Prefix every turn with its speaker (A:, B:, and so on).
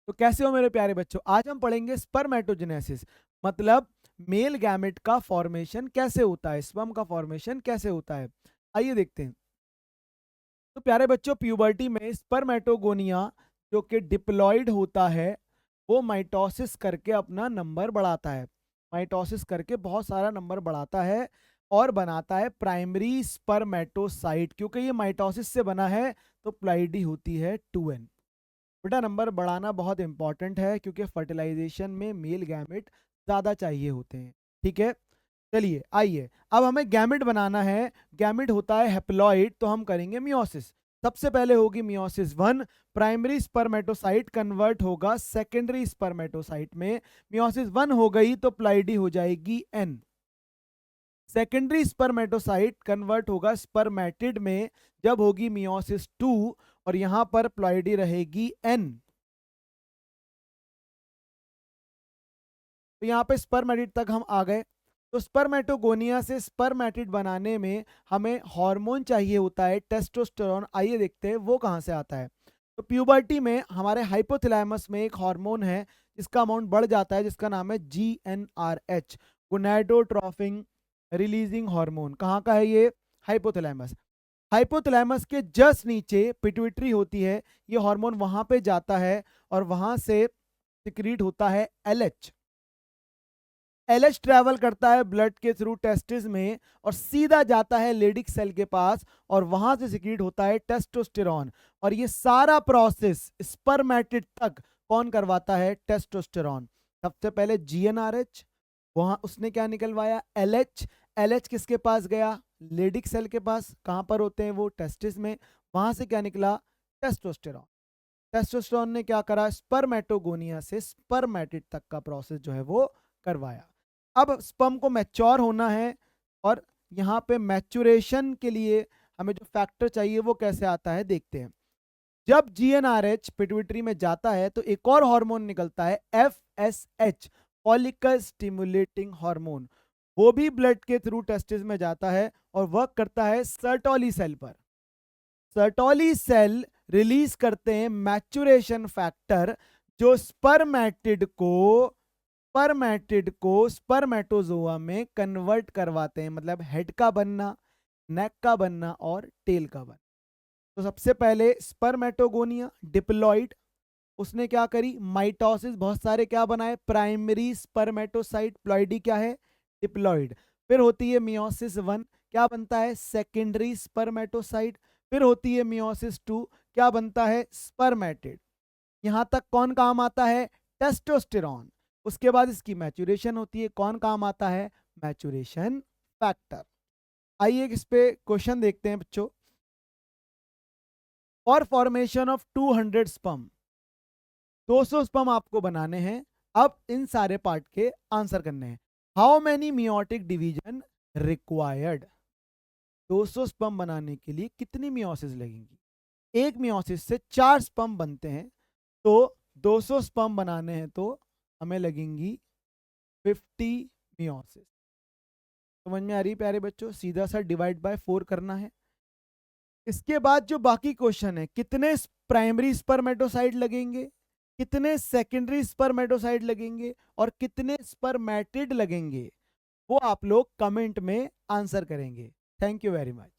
A: तो कैसे हो मेरे प्यारे बच्चों, आज हम पढ़ेंगे स्पर्मेटोजेनेसिस, मतलब मेल गैमेट का फॉर्मेशन कैसे होता है, स्पर्म का फॉर्मेशन कैसे होता है। आइए देखते हैं। तो प्यारे बच्चों, प्यूबर्टी में स्पर्मेटोगोनिया जो कि डिप्लॉयड होता है, वो माइटोसिस करके अपना नंबर बढ़ाता है। माइटोसिस करके बहुत सारा नंबर बढ़ाता है और बनाता है प्राइमरी स्पर्मेटोसाइट। क्योंकि ये माइटोसिस से बना है तो प्लाइडी होती है 2n। बेटा नंबर बढ़ाना बहुत इंपॉर्टेंट है क्योंकि फर्टिलाइजेशन में मेल गैमेट ज़्यादा चाहिए होते हैं। ठीक है, चलिए आइए, अब हमें गैमेट बनाना है। गैमेट होता है हैप्लॉइड, तो हम करेंगे मियोसिस। सबसे पहले होगी मियोसिस 1, प्राइमरी स्पर्मेटोसाइट कन्वर्ट होगा सेकेंडरी स्पर्मेटोसाइट में। मियोसिस 1 हो गई तो प्लाइडी हो जाएगी n। सेकेंडरी स्पर्मेटोसाइट कन्वर्ट होगा स्पर्मेटिड में जब होगी मियोसिस 2, और यहां पर प्लॉइडी रहेगी n। तो यहाँ पे स्पर्मेटिड तक हम आ गए। तो स्पर्मेटोगोनिया से स्पर्मेटिड बनाने में हमें हार्मोन चाहिए होता है, टेस्टोस्टेरोन। आइए देखते हैं वो कहाँ से आता है। तो प्यूबर्टी में हमारे हाइपोथैलेमस में एक हार्मोन है जिसका अमाउंट बढ़ जाता है, जिसका नाम है GnRH, गोनाडोट्रोफिन रिलीजिंग हार्मोन। कहाँ का है ये? हाइपोथैलेमस। हाइपोथैलेमस के जस्ट नीचे पिट्यूटरी होती है, ये हार्मोन वहां पे जाता है और वहां से सिक्रीट होता है LH। LH ट्रैवल करता है ब्लड के थ्रू टेस्टिस में और सीधा जाता है लेडिक सेल के पास, और वहां से सिक्रीट होता है टेस्टोस्टेरॉन। और ये सारा प्रोसेस स्पर्मेटिड तक कौन करवाता है? टेस्टोस्टेरॉन। सबसे पहले GnRH, वहां उसने क्या निकलवाया? LH। LH किसके पास गया? लेडिक सेल के पास। कहां पर होते हैं वो? टेस्टिस में। वहां से क्या निकला? टेस्टोस्टेरॉन। टेस्टोस्टेरॉन ने क्या करा? स्पर्मेटोगोनिया से स्पर्मेटिड तक का प्रोसेस जो है वो करवाया। अब स्पर्म को मैच्योर होना है, और यहाँ पे मैच्योरेशन के लिए हमें जो फैक्टर चाहिए वो कैसे आता है देखते हैं। जब GnRH पिट्यूटरी में जाता है तो एक और हार्मोन निकलता है FSH, फॉलिकल स्टिमुलेटिंग हार्मोन। वो भी ब्लड के थ्रू टेस्टिस में जाता है और वर्क करता है सर्टोली सेल पर। सर्टोली सेल रिलीज करते हैं मैच्योरेशन फैक्टर, जो स्पर्मेटिड को स्पर्मेटोजोआ में कन्वर्ट करवाते हैं, मतलब हेड का बनना, नेक का बनना और टेल का बनना। तो सबसे पहले स्पर्मेटोगोनिया डिप्लॉइड, उसने क्या करी? माइटोसिस, बहुत सारे क्या बनाए? Primary spermatocyte. प्लॉइडी क्या है? डिप्लॉइड। फिर होती है मियोसिस 1, क्या बनता है? Secondary spermatocyte. फिर होती है मियोसिस 2, क्या बनता है? स्पर्मेटिड। यहां तक कौन काम आता है? टेस्टोस्टेरॉन। उसके बाद इसकी मैच्योरेशन होती है, कौन काम आता है? Maturation factor. आइए इस पे क्वेश्चन देखते हैं बच्चों। For formation of 200 sperm, 200 sperm आपको बनाने हैं। अब इन सारे पार्ट के आंसर करने हैं। How many meiotic division required? 200 sperm बनाने के लिए कितनी मियोसिस लगेंगी? एक मियोसिस से 4 स्पर्म बनते हैं, तो 200 स्पर्म बनाने हैं तो हमें लगेंगी 50 मियोसिस। समझ में आ रही प्यारे बच्चों? सीधा सा डिवाइड बाय 4 करना है। इसके बाद जो बाकी क्वेश्चन है, कितने प्राइमरी स्पर्मेटोसाइट लगेंगे, कितने सेकेंडरी स्पर्मेटोसाइट लगेंगे और कितने स्पर्मेटिड लगेंगे, वो आप लोग कमेंट में आंसर करेंगे। Thank you very much.